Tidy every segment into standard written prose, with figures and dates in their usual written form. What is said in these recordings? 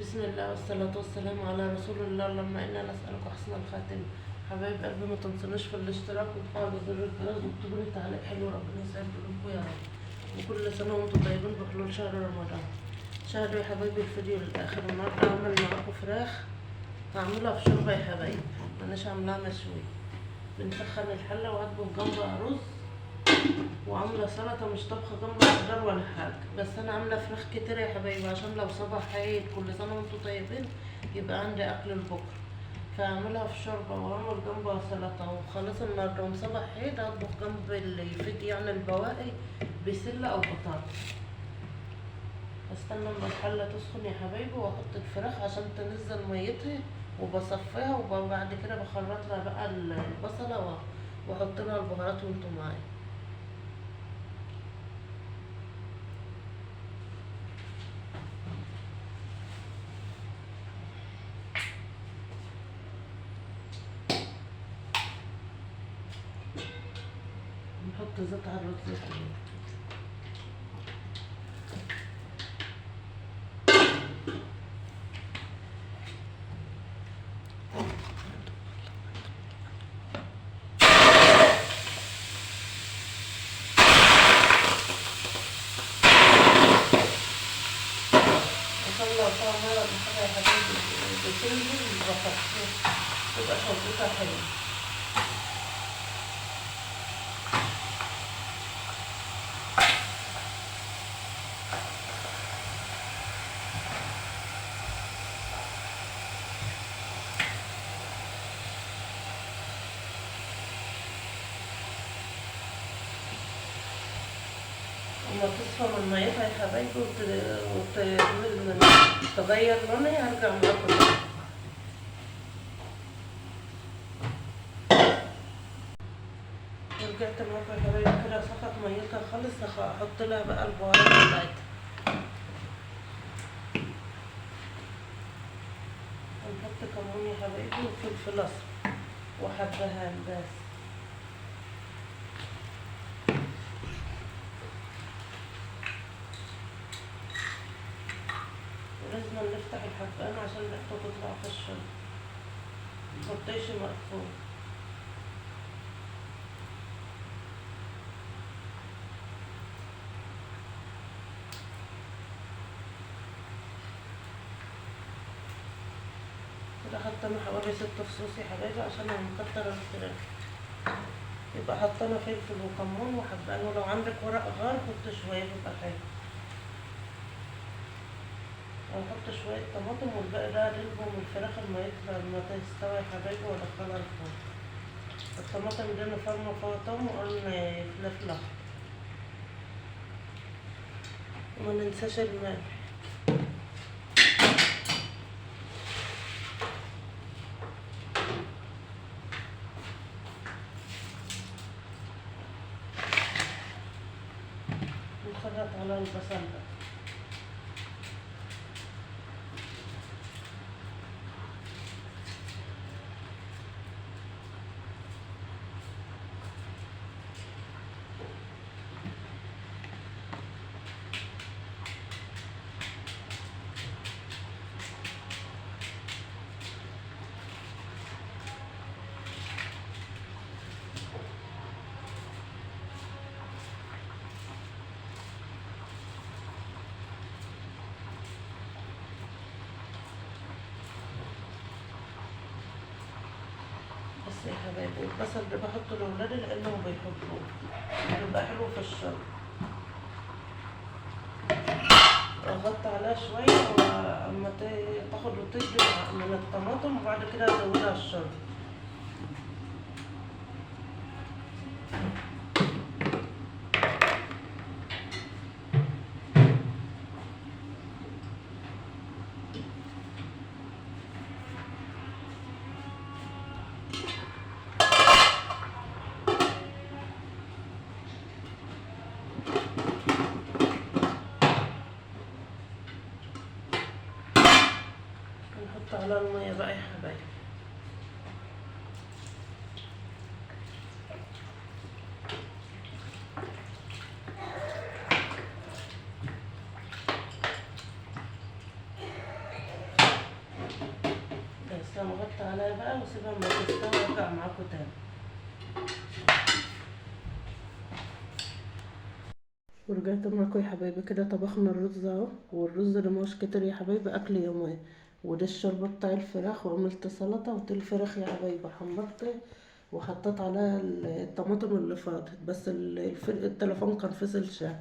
بسم الله والصلاة والسلام على رسول الله. اللهم إنا نسألك حسن الخاتم. حبايب قلبي، ما تنسوناش في الاشتراك وتفعلوا زر الجرس واكتبوا لي تعليق حلو. ربنا يسعد قلوبكم يا رب، وكل سنة وانتم طيبين بحلول شهر رمضان. شاهدوا يا حبايبي الفيديو للآخر. النهاردة هعمل معاكم فراخ، هعملها في شوربة يا حبايبي، ماناش عاملاها مشوي. بنسخن الحلة وهطبخ جنبها رز، وعامله سلطه مش طبخه جنب خضار ولا حاجه، بس انا عامله فراخ كتير يا حبايبي عشان لو صباح عيد كل سنه وانتم طيبين يبقى عندي اكل لبكره. فاعملها في شوربه واعمل جنبها سلطه، وخلاص النهارده يوم صباح عيد هطبخ جنب اللي يفيد يعني البواقي بسله او بطاطس. استنى اما الحله تسخن يا حبايبي واحط الفراخ عشان تنزل ميتها، وبصفيها وبعد كده بخرط لها بقى البصله واحط لها البهارات وانتم معايا. نحط زيت على الرز كله. عشان لو فيها ميه ولا حاجه يا حبايبي بتنزل بخففها تبقى شربتها حلوه. لما تصفى من ميتها يا حبايبي تغير لونها هرجع معاكم تاني. رجعت معاكم يا حبايبي كده صفت ميتها خالص. هحط لها بقى البهارات بتاعتها. هنحط كمون يا حبايبي وفلفل اسمر وحبهان بس. ولازم نفتح الحبهان عشان ريحته تطلع في الشرب، متحطيش مقفول. كده حطينا حوالي 6 فصوص يا حبايبي عشان هنكتر الفراخ. يبقى حطينا فلفل وكمون وحبهان، ولو عندك ورق غار حط شويه يبقى حلو. هنحط شويه طماطم والباقي ده هنلبهم الفراخ لما تستوي يا حبايبي وادخلها الفرن. الطماطم دي نفرمه فيها توم وقرن فلفل احمر، وما ننساش الملح. نخرط على البصل ده. بس يا حبايبي البصل ده بحطه لولادي لانهم بيحبوه، بيبقى حلو في الشرب. اغطي عليها شويه واما تاخد وتدي من الطماطم، وبعد كده ازودها الشرب. نحط على الميه بقى يا حبايبي. لسه مغطى عليها بقى واسيبها ما تستوي وارجع معاكم تاني. ورجعت معاكم يا حبايبي، كده طبخنا الرز اهو، والرز اللي مش كتير يا حبايبي اكل يومين. وده الشوربه بتاع الفراخ، وعملت سلطه وتل فراخ يا حبايبي، حمرت وحطيت عليها الطماطم اللي فاضت، بس التليفون كان فصل شحن.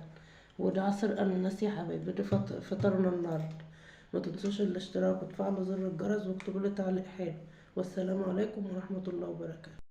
وده عصير اناناس يا حبايبي، ده فطرنا النهارده. ما تنسوش الاشتراك وتفعلوا زر الجرس واكتبوا لي تعليق حلو. والسلام عليكم ورحمه الله وبركاته.